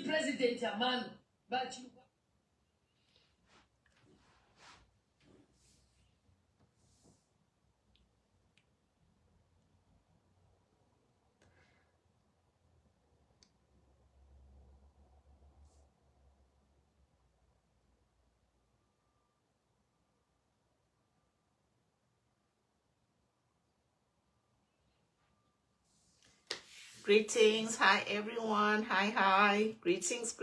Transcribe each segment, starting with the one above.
president man, but you. Greetings. Hi, everyone. Hi. Greetings.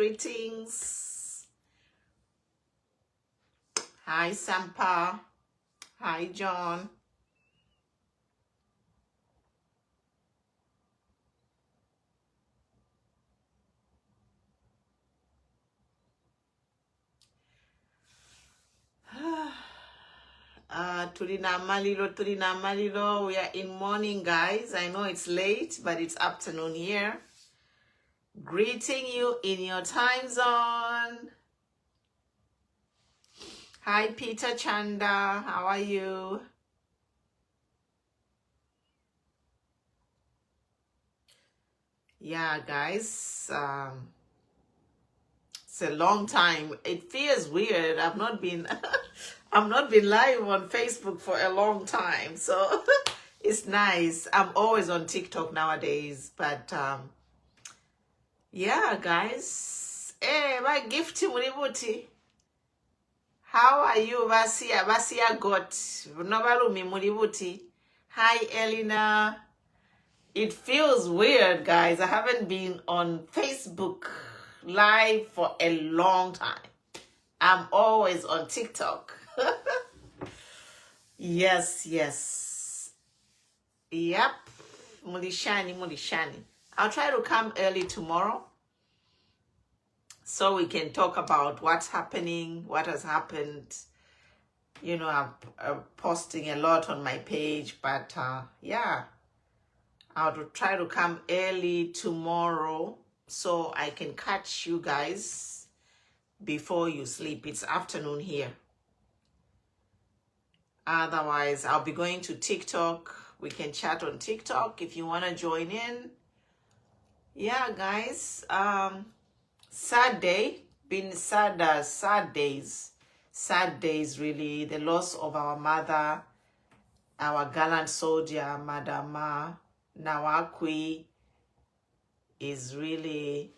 Hi, Sampa. Hi, John. Turina Malilo. We are in morning, guys. I know it's late, but it's afternoon here. Greeting you in your time zone. Hi, Peter Chanda. How are you? Yeah, guys. It's a long time. It feels weird. I've not been live on Facebook for a long time. So it's nice. I'm always on TikTok nowadays, but yeah, guys. Hey, my gift Mulibuti. How are you, Vasia got Nobalumi Mulibuti? Hi, Elena. It feels weird, guys. I haven't been on Facebook live for a long time. I'm always on TikTok. Yes. Yep. Mulishani. I'll try to come early tomorrow so we can talk about what's happening, what has happened. You know, I'm posting a lot on my page, but yeah, I'll try to come early tomorrow so I can catch you guys before you sleep. It's afternoon here. Otherwise, I'll be going to TikTok. We can chat on TikTok if you want to join in. Yeah, guys. Sad day. Been sad days. Sad days, really. The loss of our mother, our gallant soldier, Madama Nawakwi, is really...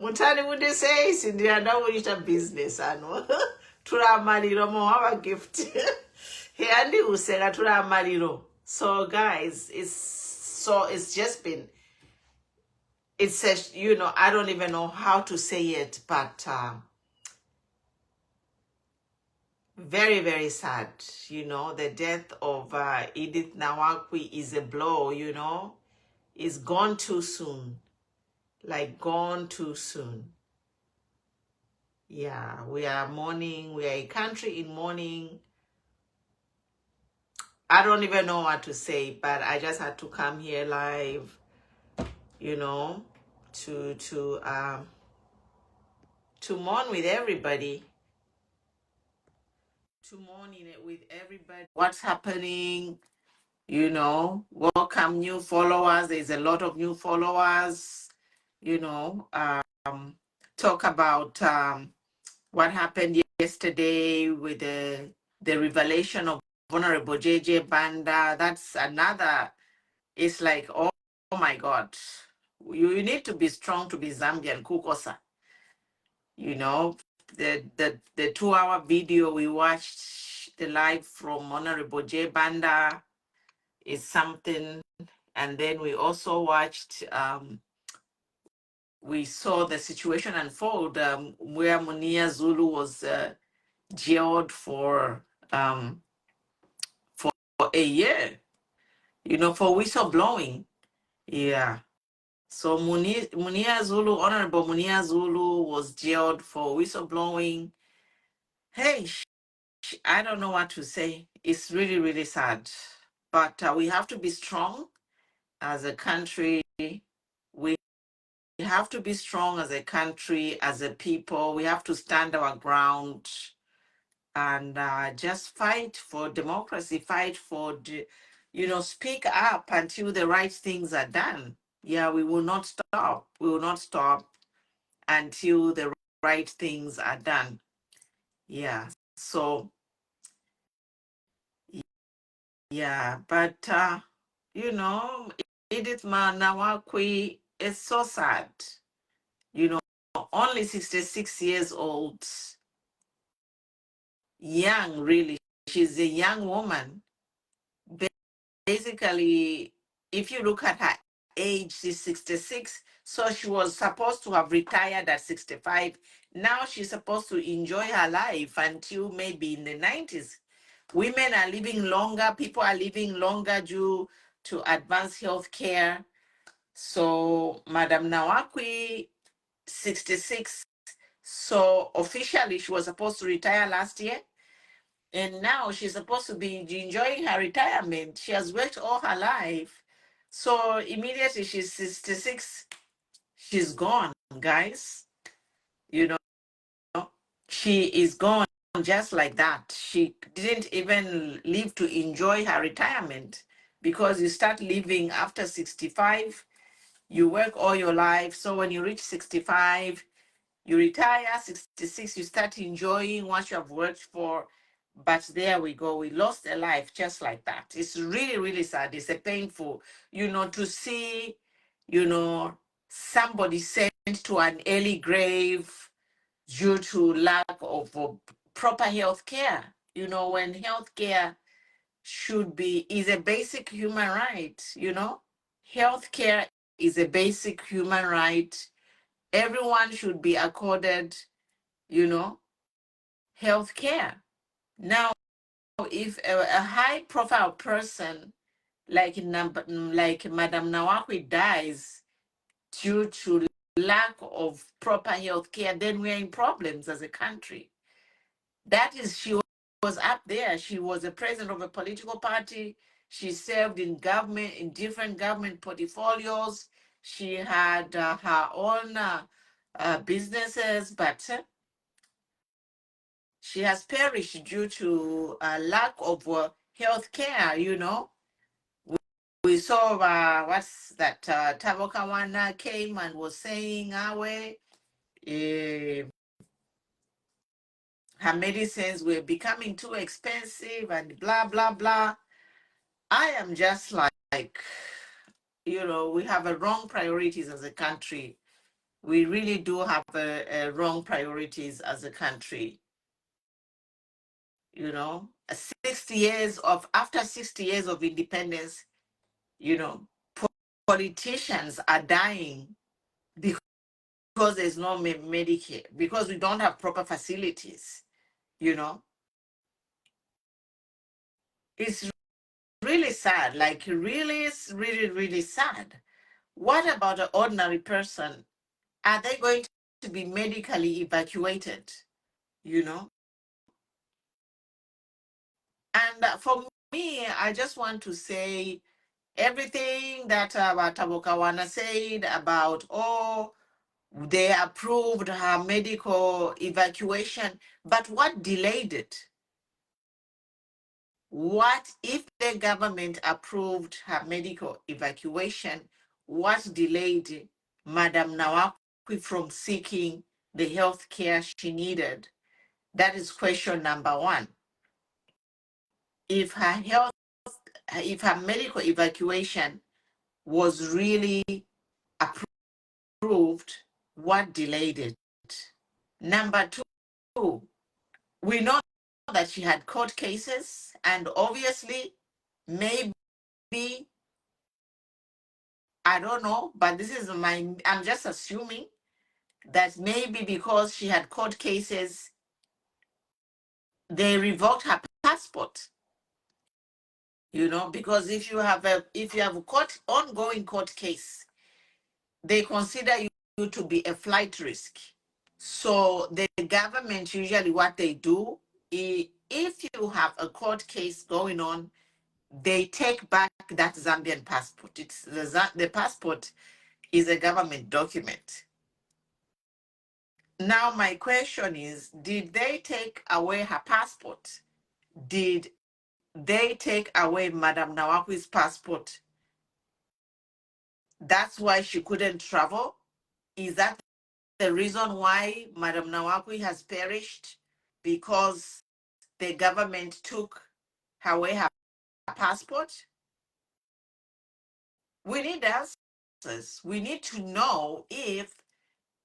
Mutani would say, Cindy, now we a business, I know. Tura Mariro, mo have a gift. He Andy will say that Tura Mariro. So, guys, it's just been, it's a, you know, I don't even know how to say it, but very, very sad. You know, the death of Edith Nawakwi is a blow, you know. It's gone too soon. Like, gone too soon. Yeah, we are mourning. We are a country in mourning. I don't even know what to say, but I just had to come here live, you know, to mourn with everybody. To mourn with everybody. What's happening? You know, welcome new followers. There's a lot of new followers. You know, talk about what happened yesterday with the revelation of Honorable JJ Banda. That's another. It's like, oh my God, you need to be strong to be Zambian Kukosa. You know, the 2-hour video we watched, the live from Honorable J Banda, is something. And then we also watched, we saw the situation unfold where Munia Zulu was jailed for a year, you know, for whistleblowing. Yeah. So Munia Zulu, Honorable Munia Zulu, was jailed for whistleblowing. Hey, I don't know what to say. It's really, really sad. But we have to be strong as a country. We have to be strong as a country, as a people. We have to stand our ground and just fight for democracy, fight for, speak up until the right things are done. Yeah, we will not stop. We will not stop until the right things are done. Yeah. So, yeah, but you know, Edith Manawakwi is so sad. You know, only 66 years old, young, really. She's a young woman. Basically, if you look at her age, she's 66. So she was supposed to have retired at 65. Now she's supposed to enjoy her life until maybe in the 90s. Women are living longer, people are living longer due to advanced health care. So Madam Nawakwi, 66. So officially she was supposed to retire last year. And now she's supposed to be enjoying her retirement. She has worked all her life. So immediately she's 66, she's gone, guys. You know, she is gone just like that. She didn't even live to enjoy her retirement, because you start living after 65, you work all your life. So when you reach 65, you retire, 66, you start enjoying what you have worked for. But there we go. We lost a life just like that. It's really, really sad. It's a painful, to see, somebody sent to an early grave due to lack of proper health care. When health care is a basic human right, health care is a basic human right. Everyone should be accorded, health care. Now, if a high profile person like Madam Nawakwi dies due to lack of proper health care, then we're in problems as a country. That is, she was up there. She was a president of a political party. She served in government, in different government portfolios. She had her own businesses, but she has perished due to a lack of health care. We saw, what's that, Tabo Kawana came and was saying, her medicines were becoming too expensive and blah, blah, blah. I am just like, we have a wrong priorities as a country. We really do have a wrong priorities as a country. 60 years of independence, politicians are dying because there's no Medicare, because we don't have proper facilities. It's really sad, like really, really, really sad. What about an ordinary person? Are they going to be medically evacuated? And for me, I just want to say everything that Tabo Kawana said about, they approved her medical evacuation, but what delayed it? What if the government approved her medical evacuation? What delayed Madam Nawakwi from seeking the health care she needed? That is question number one. If her medical evacuation was really approved, what delayed it? Number two, we know that she had court cases, and obviously, maybe, I don't know, but this is I'm just assuming that maybe because she had court cases, they revoked her passport. Because if you have a ongoing court case, they consider you to be a flight risk. So the government, usually what they do, if you have a court case going on, they take back that Zambian passport. It's the passport is a government document. Now my question is, did they take away her passport? Did they take away Madam Nawakwi's passport. That's why she couldn't travel. Is that the reason why Madam Nawakwi has perished? Because the government took away her passport? We need answers. We need to know if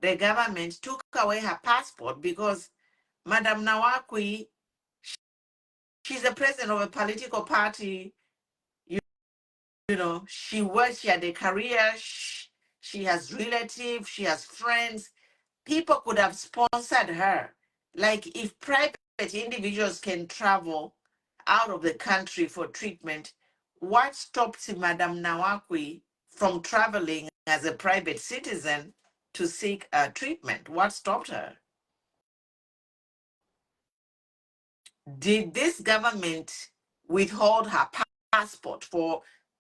the government took away her passport, because Madam Nawakwi, she's the president of a political party. You know, she works, she had a career, she has relatives, she has friends. People could have sponsored her. Like, if private individuals can travel out of the country for treatment, what stops Madam Nawakwi from traveling as a private citizen to seek treatment? What stopped her? Did this government withhold her passport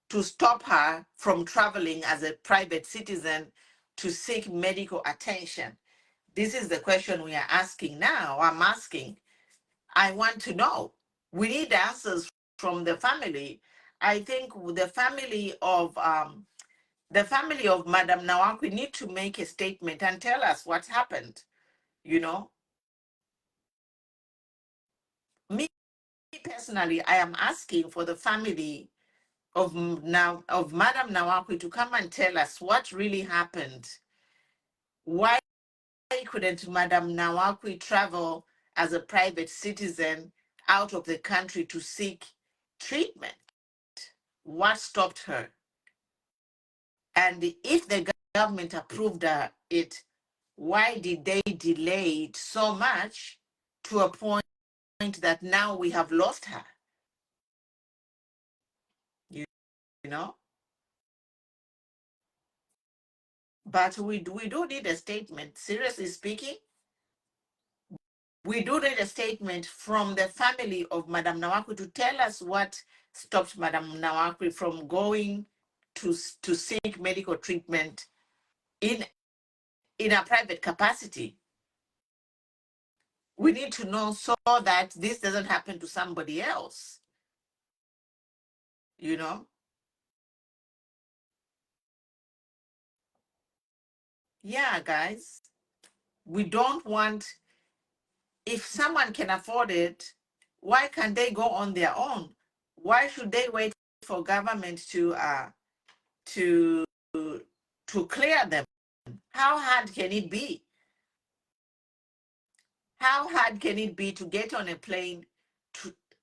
to stop her from traveling as a private citizen to seek medical attention? This is the question we are asking now. I'm asking. I want to know. We need answers from the family. I think the family of Madam Nawakwi need to make a statement and tell us what happened. You know, me personally, I am asking for the family of Madam Nawakwi to come and tell us what really happened. Why couldn't Madam Nawakwi travel as a private citizen out of the country to seek treatment? What stopped her? And if the government approved it, why did they delay it so much to a point that now we have lost her? You know? But we do need a statement. Seriously speaking, we do need a statement from the family of Madam Nawakwi to tell us what stopped Madam Nawakwi from going to seek medical treatment in a private capacity. We need to know so that this doesn't happen to somebody else. You know? Yeah, guys. We don't want, if someone can afford it, why can't they go on their own? Why should they wait for government to clear them? How hard can it be? How hard can it be to get on a plane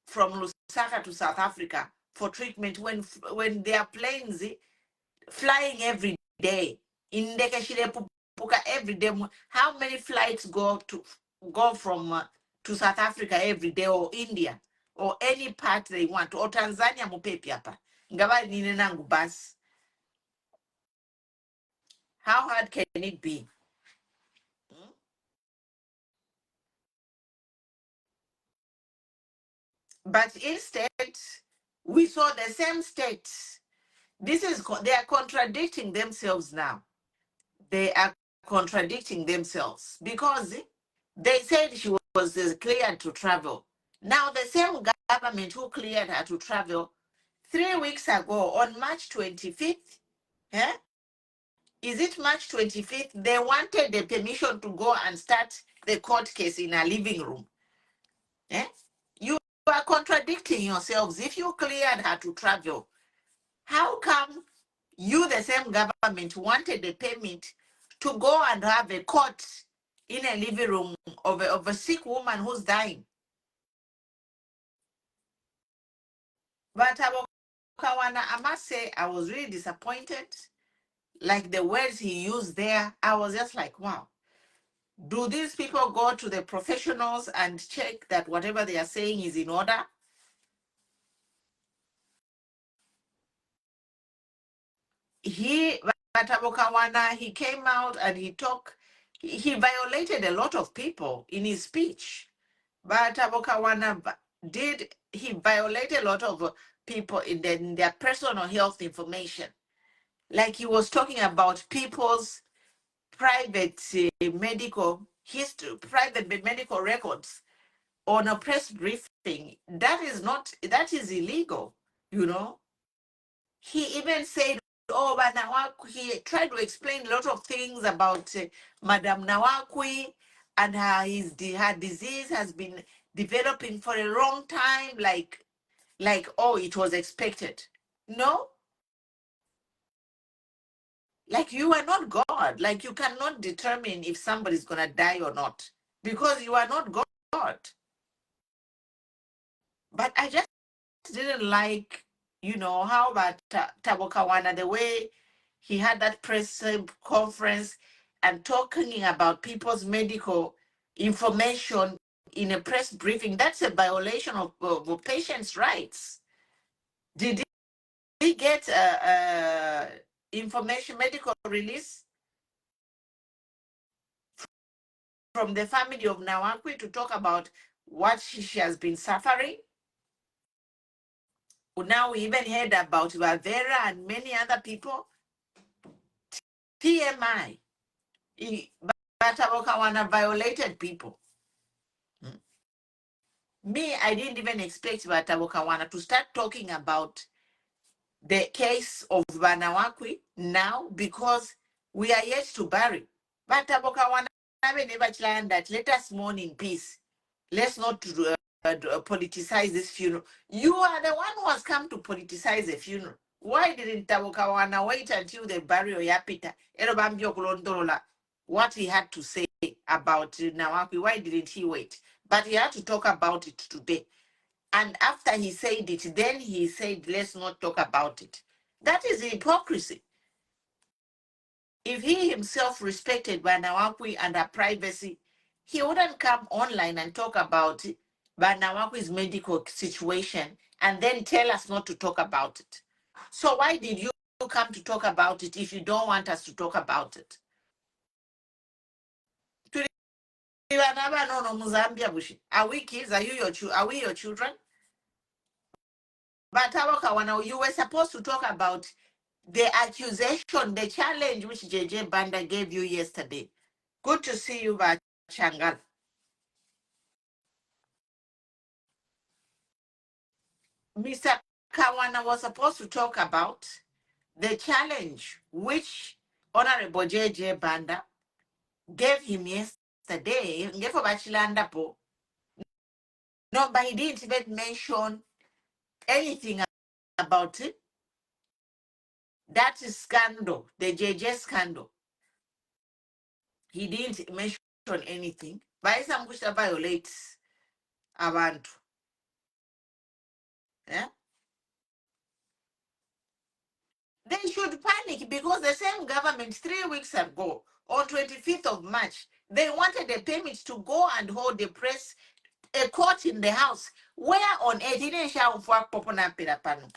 from Lusaka to South Africa for treatment when there are planes flying every day? In every day. How many flights go from to South Africa every day, or India, or any part they want, or Tanzania mupepi hapa. Ngaba nine nangu bus. How hard can it be? But instead, we saw the same states. They are contradicting themselves now. They are contradicting themselves because they said she was cleared to travel. Now the same government who cleared her to travel 3 weeks ago on March 25th, eh? Is it March 25th? They wanted the permission to go and start the court case in a living room. Eh? You are contradicting yourselves. If you cleared her to travel, how come you, the same government, wanted the permit to go and have a court in a living room of a sick woman who's dying? But Kawana, I must say, I was really disappointed. Like the words he used there, I was just like, wow. Do these people go to the professionals and check that whatever they are saying is in order? Batabokawana, he came out and he talked, he violated a lot of people in his speech. Batabokawana he violated a lot of people in their personal health information. Like he was talking about people's private medical history, private medical records. on a press briefing, that is illegal, you know. He even said, oh, but he tried to explain a lot of things about Madam Nawakwi and her disease has been developing for a long time, like, oh, it was expected. No, like you are not God. Like you cannot determine if somebody's gonna die or not because you are not God. But I just didn't like, you know, how about Tabokawana, the way he had that press conference and talking about people's medical information in a press briefing. That's a violation of patients' rights. Did he get information, medical release from the family of Nawakwi to talk about what she has been suffering? Now we even heard about Valvera and many other people. TMI. Batabokawana violated people. Me, I didn't even expect Batabokawana to start talking about the case of Banawakwi now because we are yet to bury. Batabokawana never planned that. Let us mourn in peace. Let's not politicize this funeral. You are the one who has come to politicize the funeral. Why didn't Tabokawana wait until the burial yapita? What he had to say about Nawakwi, why didn't he wait? But he had to talk about it today. And after he said it, then he said, let's not talk about it. That is hypocrisy. If he himself respected Banawakwi and her privacy, he wouldn't come online and talk about Banawakwi's medical situation and then tell us not to talk about it. So why did you come to talk about it if you don't want us to talk about it? Are we kids? Are we your children? But you were supposed to talk about the accusation, the challenge which JJ Banda gave you yesterday. Good to see you, Changal. Mr. Kawana was supposed to talk about the challenge which Honorable JJ Banda gave him yesterday. No, but he didn't even mention anything about it. That is scandal, the JJ scandal. He didn't mention anything. But some violates abantu. Yeah? They should panic because the same government 3 weeks ago, on 25th of March, they wanted a permit to go and hold a court in the house. Where on earth didn't show for Popona Pirapano?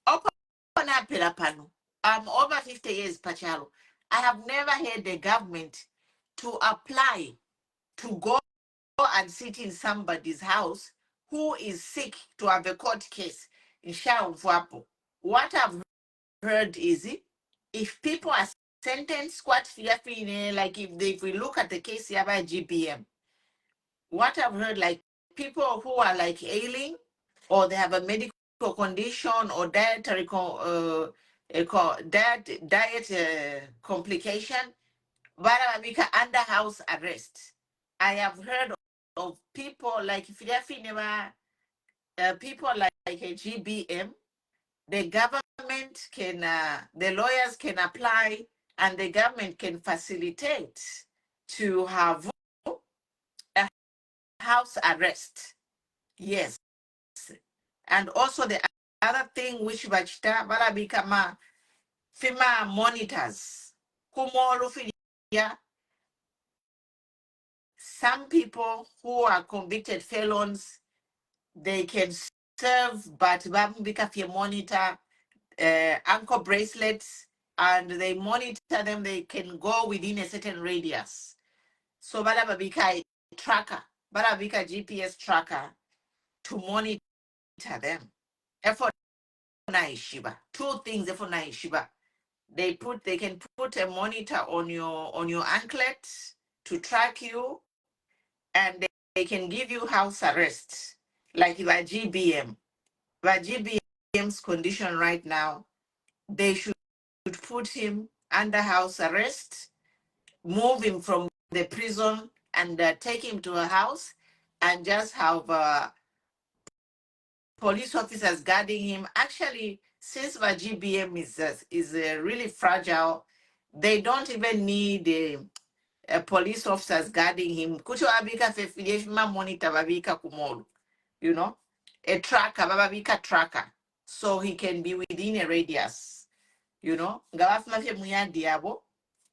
Opona Pirapano. I'm over 50 years, Pachalo. I have never heard the government to apply to go and sit in somebody's house who is sick to have a court case in Shao. What I've heard is if people are sentenced like if we look at the case here by GPM, what I've heard, like people who are like ailing or they have a medical condition or dietary diet complication, but under house arrest. I have heard of people like people like a GBM, the government can, the lawyers can apply and the government can facilitate to have a house arrest. Yes. And also the other thing which Bachita Barabikama FEMA monitors. Some people who are convicted felons, they can serve, but Bambika monitor ankle bracelets, and they monitor them. They can go within a certain radius. So Barabika tracker, Barabika GPS tracker to monitor them. Effort Shiba. Two things for Shiba. They can put a monitor on your anklet to track you. and they can give you house arrest, like the GBM. The GBM's condition right now, they should put him under house arrest, move him from the prison, and take him to a house, and just have police officers guarding him. Actually, since the GBM is really fragile, they don't even need police officers guarding him. Kucho abika fefilieshima monitor babika kumolu, you know, a tracker, babika tracker, so he can be within a radius, you know. Ngawafuma fe muyandi yabo,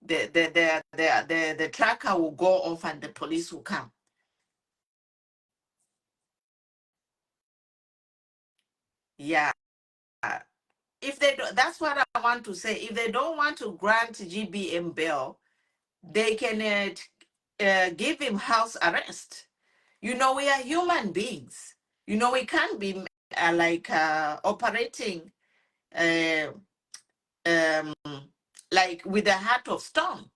the tracker will go off and the police will come. Yeah. If they do, that's what I want to say. If they don't want to grant GBM bail, they can give him house arrest. You know, we are human beings. You know, we can't be operating uh, um, like with a heart of stone.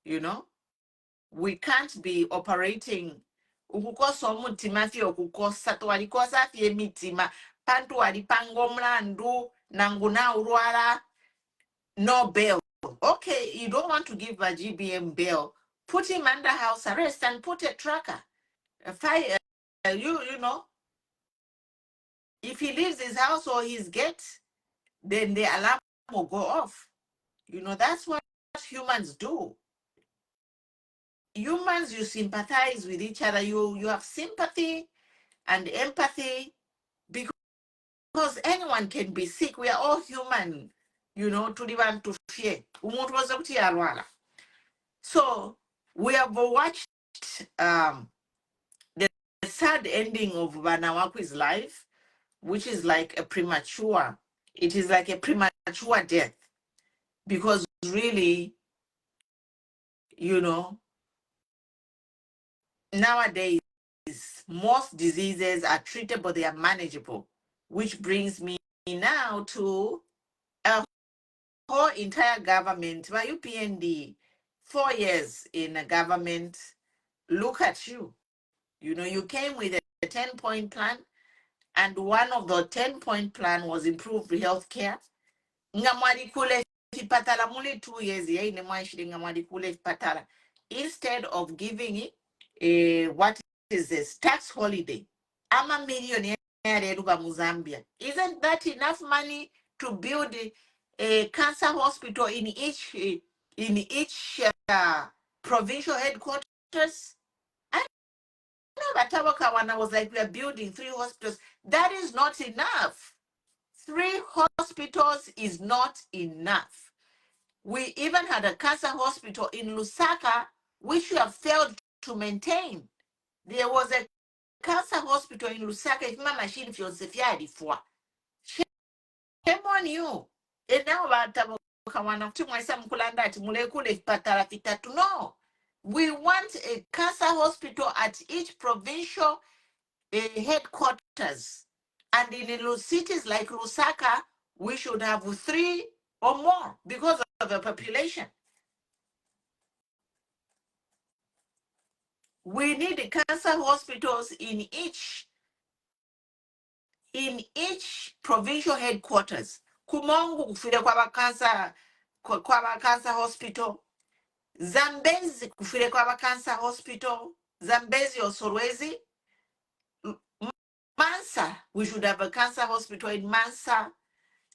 You know, we can't be operating. Ukukosa omutima fye okukosa twalikosa fye emitima pantu walipanga omulando nangu naulwala. No bail. Okay, you don't want to give a GBM bail. Put him under house arrest and put a tracker. You know, if he leaves his house or his gate, then the alarm will go off. You know, that's what humans do. Humans, you sympathize with each other. You have sympathy and empathy because anyone can be sick. We are all human, you know, to live and to fear. So we have watched the sad ending of Banawakwi's life, which is like a premature. It is like a premature death because really, you know, nowadays most diseases are treatable, they are manageable, which brings me now to a whole entire government. By UPND, 4 years in a government, look at you. You know, you came with a 10-point plan, and one of the 10-point plan was improved healthcare. Ngamwali kule fipatala mule 2 years ya ine mwashiri ngamwali kule fipatala. Instead of giving it what is this tax holiday, ama millionaire ruba Mozambia. Isn't that enough money to build a cancer hospital in each provincial headquarters? I know that Tabakawana was like, we are building 3 hospitals. That is not enough. 3 hospitals is not enough. We even had a cancer hospital in Lusaka, which we have failed to maintain. There was a cancer hospital in Lusaka, if my machine feels if you had it for. Shame on you. And now no. We want a cancer hospital at each provincial headquarters. And in cities like Lusaka, we should have 3 or more because of the population. We need cancer hospitals in each provincial headquarters. Kumongu kufile kwa cancer hospital. Zambezi kufile kwa cancer hospital. Zambezi or Solwezi. Mansa, we should have a cancer hospital in Mansa.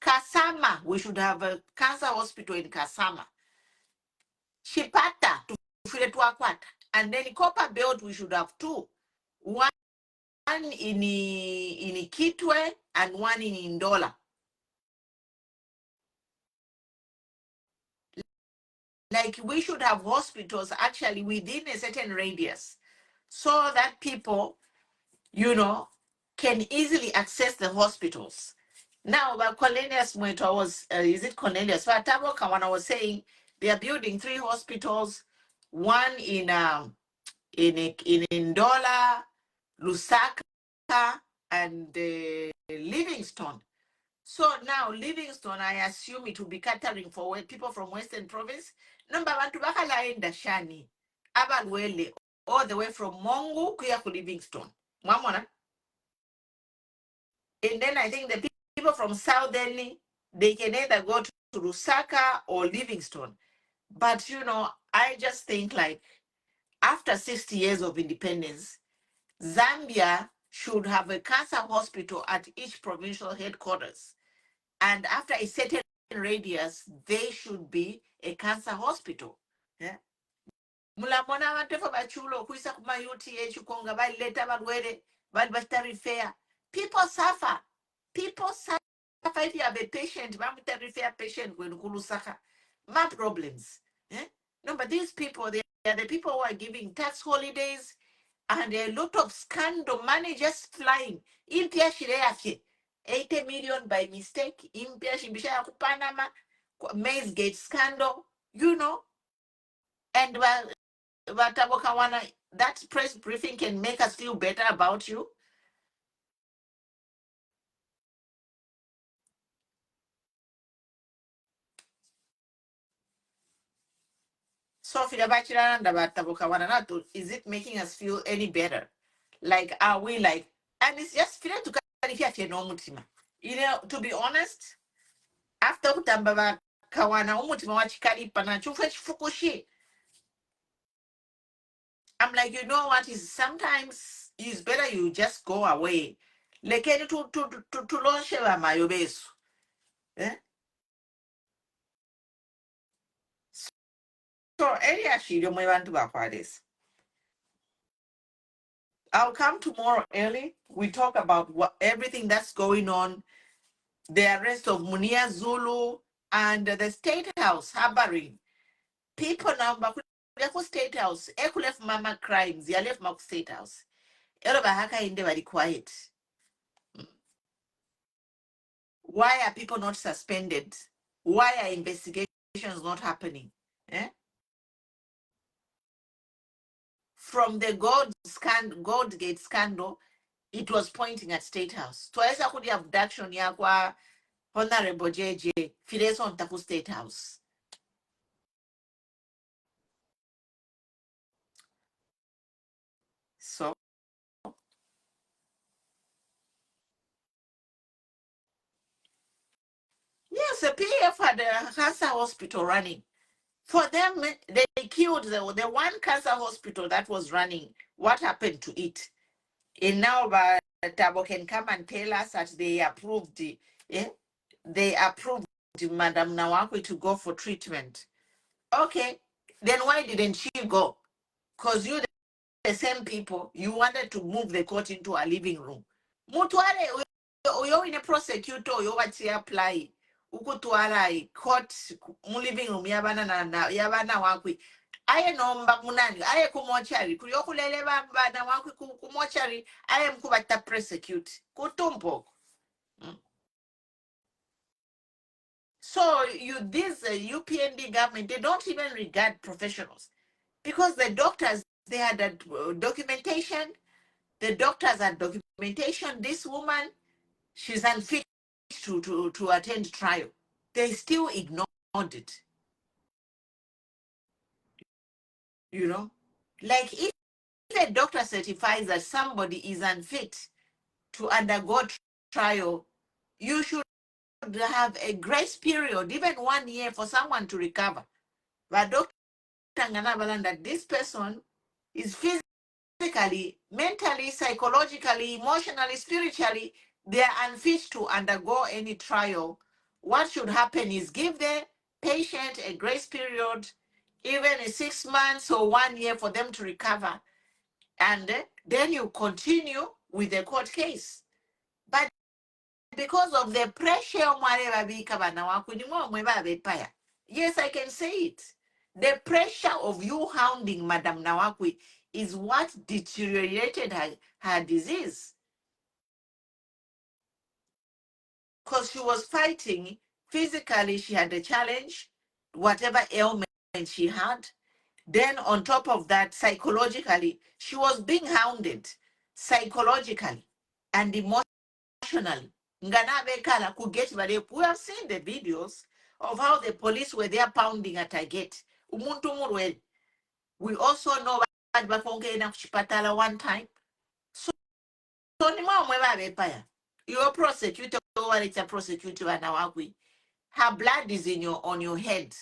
Kasama, we should have a cancer hospital in Kasama. Shipata, tufile tuakwata. And then Copper Belt, we should have 2. One in Kitwe and one in Ndola. Like we should have hospitals actually within a certain radius so that people, you know, can easily access the hospitals. Now, about Cornelius Mweta was, is it Cornelius? Fatabo Kawana was saying they are building 3 hospitals, one in Ndola, Lusaka, and Livingstone. So now Livingstone, I assume it will be catering for people from Western Province. Number 1, tubakala enda shani, abalwele all the way from Mongu kuya to Livingstone. Mwamona? And then I think the people from Southern, they can either go to Lusaka or Livingstone. But, you know, I just think like after 60 years of independence, Zambia should have a cancer hospital at each provincial headquarters. And after a certain radius, they should be a cancer hospital. Yeah. Mulabona abantu efo bachulo kuisa kuma UTH konga baleta balwere balbatarifea. People suffer. People suffer if you have a patient, refer patient when kulusaka. My problems. Eh? No, but these people, they are the people who are giving tax holidays and a lot of scandal money just flying. Impia shireafye. 80 million by mistake. Impia shibisha ya Panama. Maze Gate scandal. You know. And that press briefing can make us feel better about you. So is it making us feel any better? Like, are we like, and it's just feeling to you know, to be honest, after utambaba kawana umutima wachikalipa na chufa chifukushi, I'm like, you know what, is sometimes it's better you just go away. Lekeni to launch mayobesu. Eh? So area shiro mwebantu bakwadesi. I'll come tomorrow early. We talk about everything that's going on, the arrest of Munia Zulu and the State House harboring people now. State House, Eku left Mama crimes, ya left Mark State House. Haka inde very quiet. Why are people not suspended? Why are investigations not happening? Eh? From the Goldgate scandal, it was pointing at State House. Twice I could have abduction yakwa Honorable JJ Fides on Taku State House. So yes, the PF had a cancer hospital running. For them, they killed the one cancer hospital that was running. What happened to it? And now Tabo can come and tell us that they approved they approved Madam Nawakwe to go for treatment. Okay, then why didn't she go? Because you the same people, you wanted to move the court into a living room. Mutwale uyo in a prosecutor uyo wati apply ukutwala court mu living room yabana wakwe aye nomba munani aye kumochari kuyokulele bana wakwe kumochari aye mkubata prosecute kutumpo. So this UPND government, they don't even regard professionals because the doctors, they had that documentation. The doctors had documentation. This woman, she's unfit to attend trial. They still ignored it. You know, like if a doctor certifies that somebody is unfit to undergo trial, you should have a grace period, even 1 year, for someone to recover. But Dr. Nganabalan, that this person is physically, mentally, psychologically, emotionally, spiritually, they are unfit to undergo any trial. What should happen is give the patient a grace period, even 6 months or 1 year for them to recover. And then you continue with the court case. But because of the pressure, yes, I can say it. The pressure of you hounding Madam Nawakwe is what deteriorated her disease. Because she was fighting physically, she had a challenge, whatever ailment she had. Then on top of that, psychologically, she was being hounded psychologically and emotionally. Ngana could get ready. We have seen the videos of how the police were there pounding at a gate. We also know bakongenda kuchipatala one time. So ni mwe babepaya. Your prosecutor or it's a prosecutor wanawakwi. Her blood is on your head.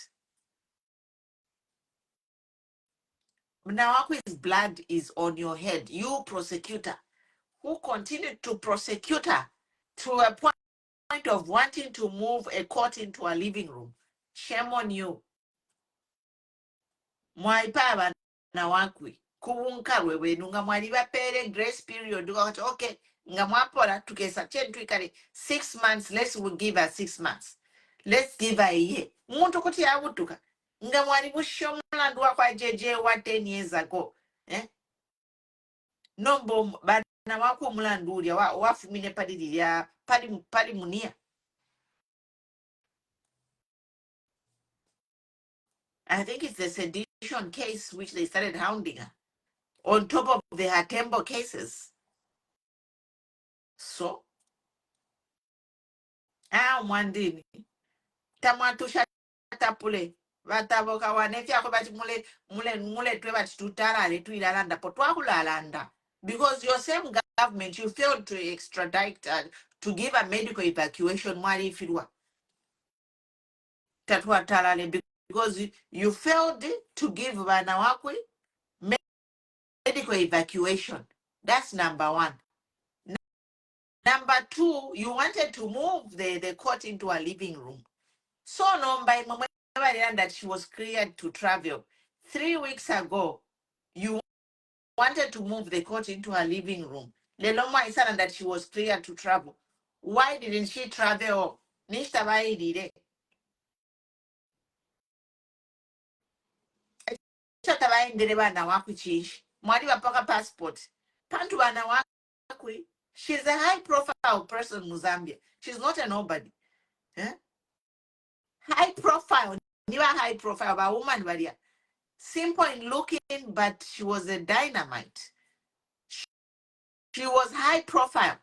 Nawakwi's blood is on your head. You prosecutor who continued to prosecute her to a point of wanting to move a court into a living room. Shame on you. Mwaipa Nawakwi. Kuwunkarwe wenu nga mwali bapere grace period. Okay, nga mwapora tukesa chentu ikari 6 months. Let's give her 6 months. Let's give her a year. Muntu kuti yabutuka. Nga mwali busho mlandu kwa jeje wa 10 years ago. Nombo bana wako mlandu ulia wafumine pali munia. I think it's the sedition case which they started hounding her on top of the Hatembo cases. So, mwandini tamatusha tapule vataboka wanefya ko bati mule twe bati tutarale tuilalanda po twakulalanda because your same government you failed to extradite to give a medical evacuation mwali ifirwa tatwa talale because you failed to give Banawakwi medical evacuation. That's number one. Number two, you wanted to move the court into a living room. So no, by that she was cleared to travel. 3 weeks ago, you wanted to move the court into a living room. Leloma is that she was cleared to travel. Why didn't she travel? Nishtabai did. Chatabai ndere na wakuchish. Mwadi wapaka passport. Pantu Banawakwi. She's a high profile person in Zambia. She's not a nobody. High profile. Never high profile, but woman, but yeah. Simple in looking, but she was a dynamite. She was high profile.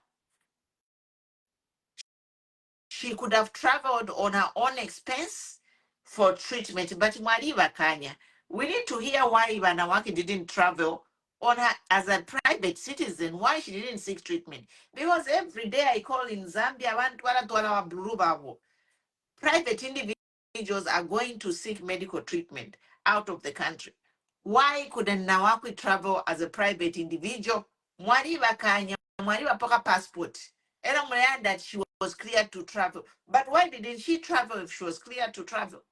She could have traveled on her own expense for treatment, but Mariva Kanya. We need to hear why Banawaki didn't travel on her as a private citizen, why she didn't seek treatment. Because every day I call in Zambia, private individuals are going to seek medical treatment out of the country. Why couldn't Nawakwi travel as a private individual? Mwaliba Kanya, Mwaliba Poka passport. And I'm glad that she was cleared to travel. But why didn't she travel if she was cleared to travel?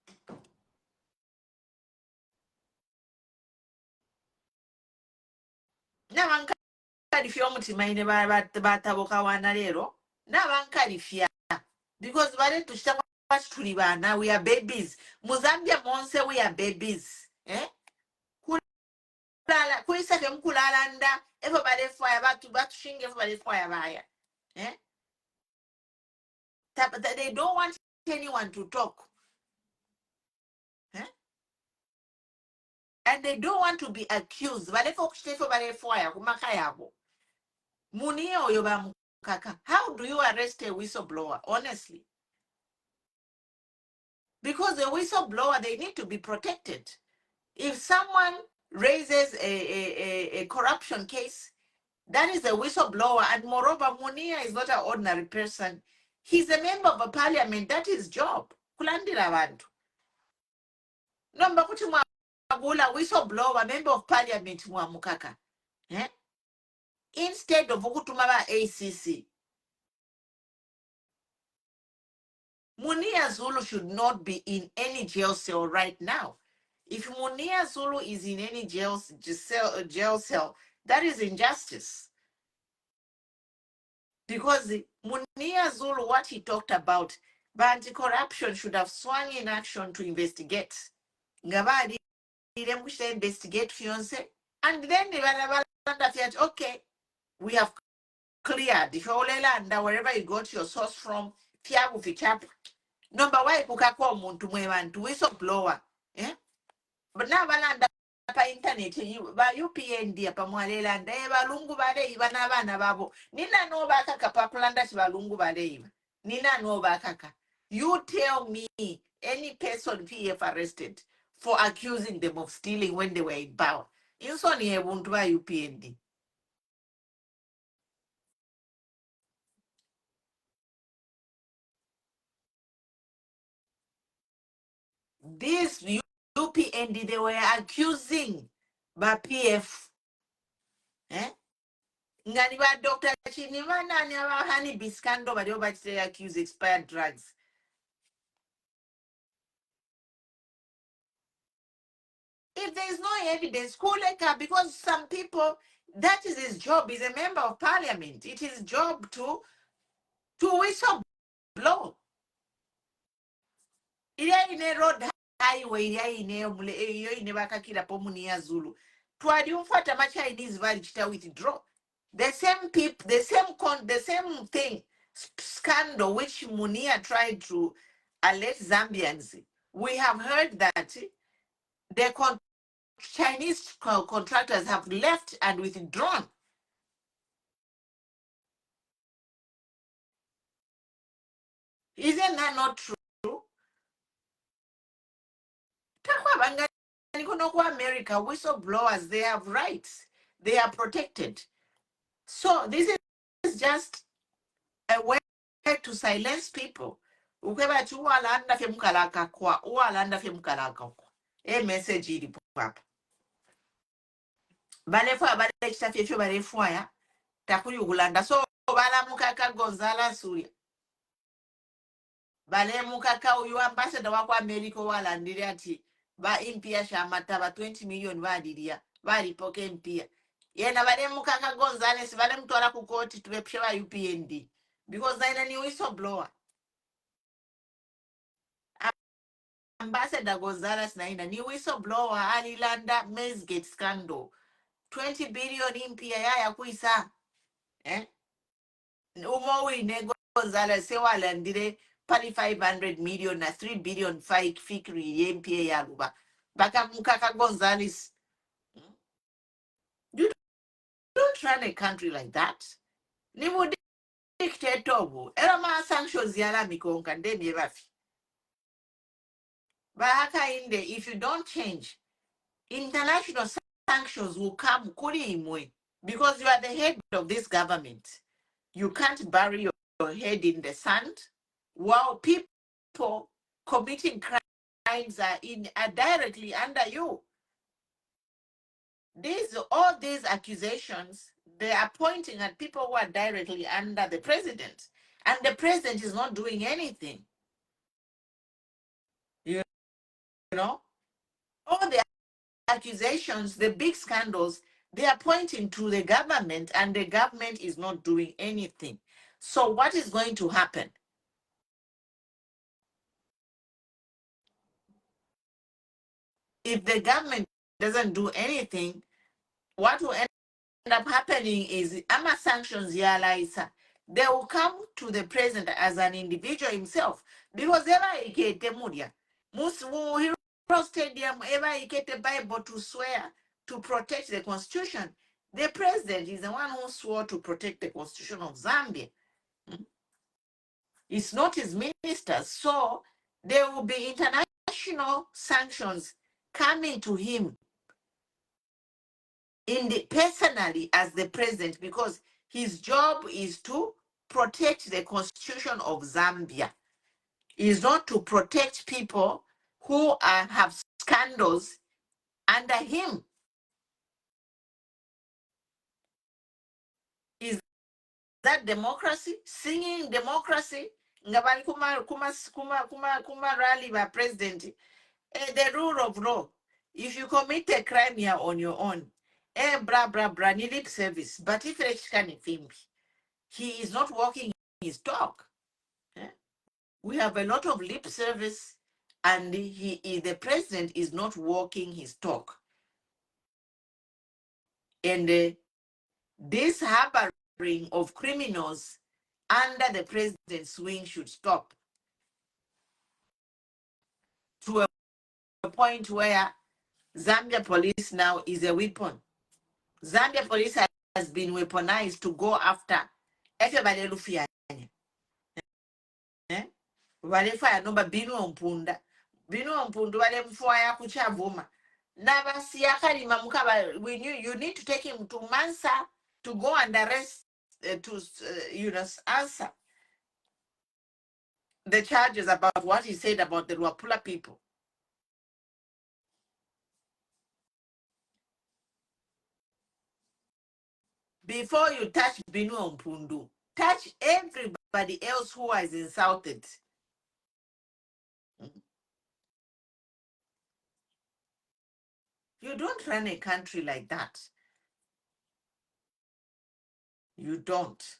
Nabankalifya omutimaine bataboka wana lero. Nabankalifya. Because bale tushita tuli bana, we are babies. Muzambia monse we are babies. Kuisa ke mkulalanda. Everybody fire batu shinge everybody fire baya. They don't want anyone to talk. And they don't want to be accused. How do you arrest a whistleblower? Honestly. Because the whistleblower, they need to be protected. If someone raises a corruption case, that is a whistleblower. And moreover, Munia is not an ordinary person. He's a member of a parliament. That is his job. Kulandira bantu. Number whistleblower, member of parliament Mukaka. Instead of Ukutumaba ACC. Munia Zulu should not be in any jail cell right now. If Munia Zulu is in any jail cell, that is injustice. Because Munia Zulu, what he talked about, anti-corruption should have swung in action to investigate. Ngabadi investigate fiance. And then they were okay, we have cleared the wherever you got your source from. Number one, kukako muntu mwebantu whistleblower. But now balanda pa internet ba UPND pa mwalelanda balungu bale bana bana babo. Nina no bakaka pa kulanda balungu bale. Nina no bakaka. You tell me any person PF arrested for accusing them of stealing when they were in power. insoni ebuntu ba UPND. This UPND, they were accusing by PF. Ngani ba Dr. Chinima nani aba hani biskando bali oba say accuse expired drugs. If there is no evidence, Kuleka, because some people, that is his job. He's a member of parliament. It is his job to whistle blow. Ila ine road highway ila ine mule iyo ine bakakira pomuni ya Zulu. Twadi umfata ma Chinese vali chita withdraw. The same people, the same thing, scandal which Munia tried to alert Zambians. We have heard that the Chinese contractors have left and withdrawn. Isn't that not true? America, whistleblowers, they have rights. They are protected. So this is just a way to silence people. Ukeba tu walanda fe mukalaka kwa, walanda fe mukalaka kwa. A message ilipo hapa. Balefwa bale chitafye balefwa ya takuli ukulanda. So bala mukaka Gonzala Suria. Bale mukaka uyu ambassador wako America walandiri ati ba impia shamata ba 20 million badiria bali poke impia. Yena bale mukaka Gonzales bale mtwala ku court tubepshe ba UPND because naina ni whistleblower. Ambassador Gonzales naina ni whistleblower alilanda Maysgate scandal. 20 billion impia ya kuisa. Umowi nego Gonzales se walandire pali 500 million na 3 billion fikri yempie ya luba. Baka mukaka Gonzales. You don't run a country like that. Ni mu dictator bu. Era ma sanctions yala mikonka ndemye bafi. Bahaka inde, if you don't change, international sanctions will come kuri imwe because you are the head of this government. You can't bury your head in the sand while people committing crimes are directly under you. All these accusations, they are pointing at people who are directly under the president, and the president is not doing anything. You know, all the accusations, the big scandals, they are pointing to the government, and the government is not doing anything. So what is going to happen? If the government doesn't do anything, what will end up happening is AMA sanctions Yalaisa. They will come to the president as an individual himself. Because ever ikete mudia. Hero Stadium, ever ikete Bible to swear to protect the constitution. The president is the one who swore to protect the constitution of Zambia. It's not his ministers. So there will be international sanctions coming to him personally as the president, because his job is to protect the constitution of Zambia. Is not to protect people who have scandals under him. Is that democracy? Singing democracy? Ngabali kuma rally by president. The rule of law. If you commit a crime, you're on your own. Ni lip service. But if he is not walking his talk. We have a lot of lip service, and the president is not walking his talk. And this harboring of criminals under the president's wing should stop to a point where Zambia police now is a weapon. Zambia police has been weaponized to go after everybody. Wale fire number binu ompunda wale mfwaya kuchavuma We knew you need to take him to Mansa to go and arrest, answer the charges about what he said about the Luapula people. Before you touch Binu Mpundu, touch everybody else who was insulted. You don't run a country like that. You don't.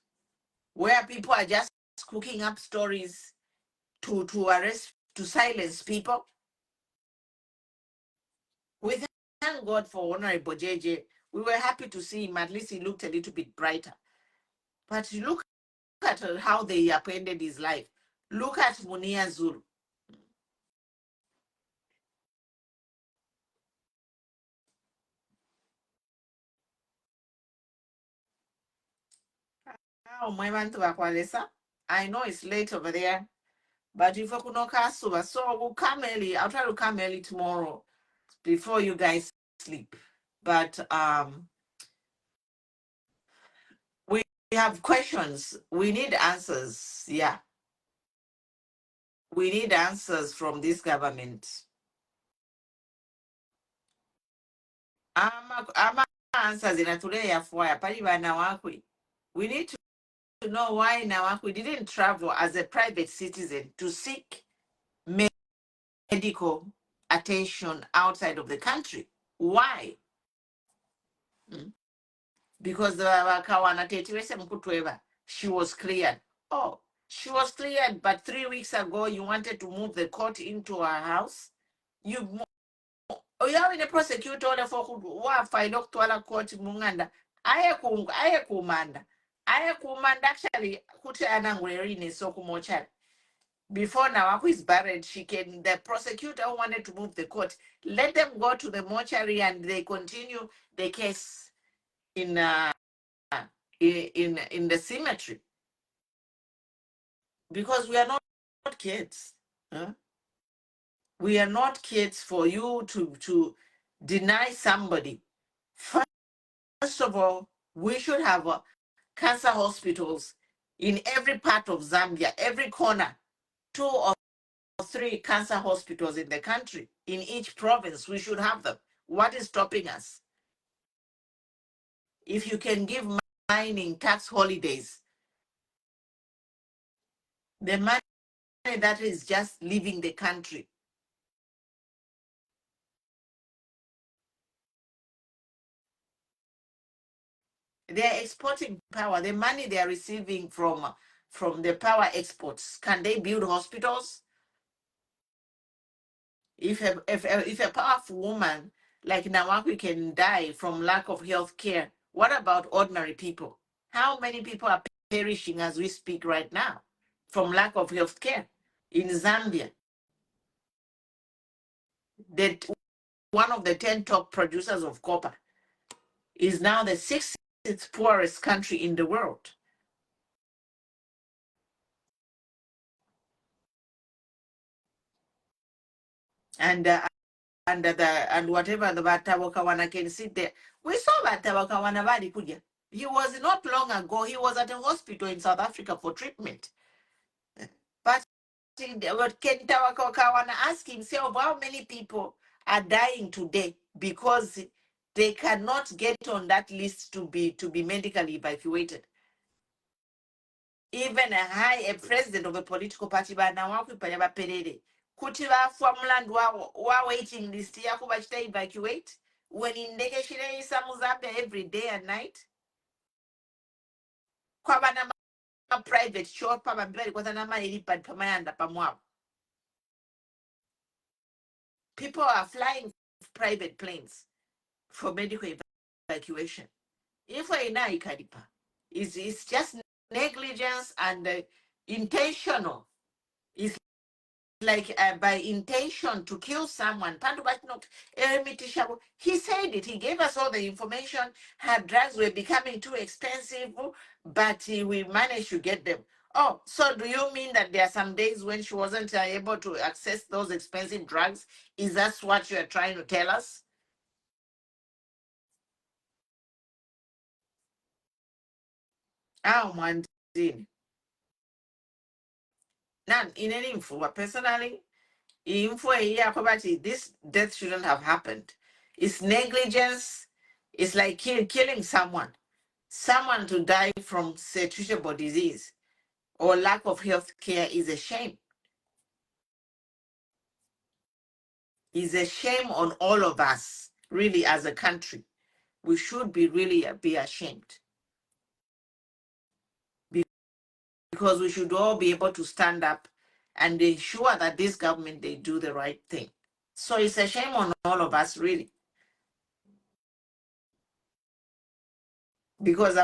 Where people are just cooking up stories to arrest, to silence people. We thank God for Honorable JJ. We were happy to see him. At least he looked a little bit brighter. But you look at how they upended his life. Look at Munia Zulu. I know it's late over there, but if I could not cast over, so we'll come early. I'll try to come early tomorrow before you guys sleep. But we have questions. We need answers. Yeah. We need answers from this government. Ama answers in a today we need to know why Nawakwi didn't travel as a private citizen to seek medical attention outside of the country. Why? Because she was cleared. Oh, she was cleared, but 3 weeks ago you wanted to move the court into her house. You are in a prosecutor order for wa file okutwala court munganda. Aye kumanda actually kuti anangwerine so kumochari. Before Nawaku is buried, the prosecutor who wanted to move the court, let them go to the mortuary and they continue the case in the cemetery. Because we are not kids. Huh? We are not kids for you to deny somebody. First of all, we should have cancer hospitals in every part of Zambia, every corner, 2 or 3 cancer hospitals in the country. In each province, we should have them. What is stopping us? If you can give mining tax holidays, the money that is just leaving the country, they are exporting power. The money they are receiving from the power exports, can they build hospitals? If a powerful woman like Nawakwi can die from lack of health care, what about ordinary people? How many people are perishing as we speak right now from lack of health care in Zambia? That one of the 10 top producers of copper is now the 6th poorest country in the world. And whatever the Batawakawana can sit there. We saw Batawakawana Badi Kuja. He was not long ago, he was at a hospital in South Africa for treatment. But Ken Tawakawana ask himself how many people are dying today because they cannot get on that list to be medically evacuated. Even a president of a political party Perere kuti vafwa mulandu wa waiting list yako vachita evacuate when indege chinoisa muzambia every day and night kwava na private shop pamabiri kwata na mahelipad pamayanda pamwavo. People are flying private planes for medical evacuation. If ina ikalipa, it's just negligence and intentional. It's like by intention to kill someone. He said it. He gave us all the information. Her drugs were becoming too expensive, but we managed to get them. Oh, so do you mean that there are some days when she wasn't able to access those expensive drugs? Is that what you are trying to tell us? Ah, Mwandini. Nan, in any info, personally, info here, poverty, this death shouldn't have happened. It's negligence. It's like killing someone. Someone to die from say treatable disease or lack of health care is a shame. Is a shame on all of us, really, as a country. We should be really be ashamed because we should all be able to stand up and ensure that this government, they do the right thing. So it's a shame on all of us, really, because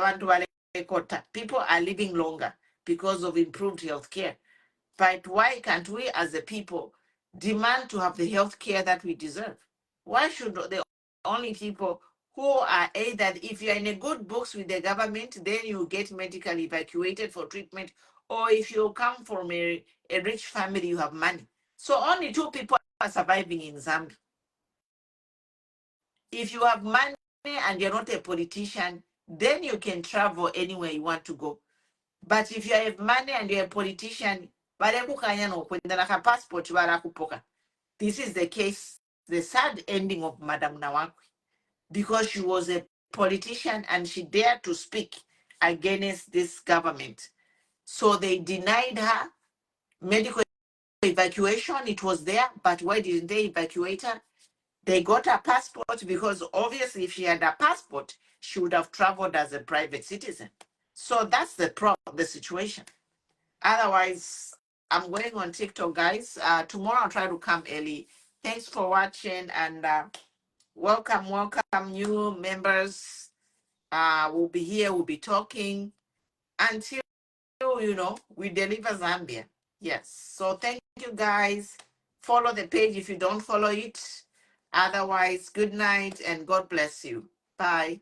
people are living longer because of improved health care. But why can't we as a people demand to have the health care that we deserve? Why should the only people who are either, if you're in a good books with the government, then you get medically evacuated for treatment, or if you come from a rich family, you have money. So only two people are surviving in Zambia. If you have money and you're not a politician, then you can travel anywhere you want to go. But if you have money and you're a politician, passport, this is the case, the sad ending of Madam Nawakwi, because she was a politician and she dared to speak against this government. So they denied her medical evacuation. It was there, but why didn't they evacuate her? They got a passport because obviously if she had a passport, she would have traveled as a private citizen. So that's the problem, the situation. Otherwise, I'm going on TikTok, guys. Tomorrow I'll try to come early. Thanks for watching and welcome new members. We'll be here, we'll be talking until, we deliver Zambia. Yes. So thank you, guys. Follow the page if you don't follow it. Otherwise, good night and God bless you. Bye.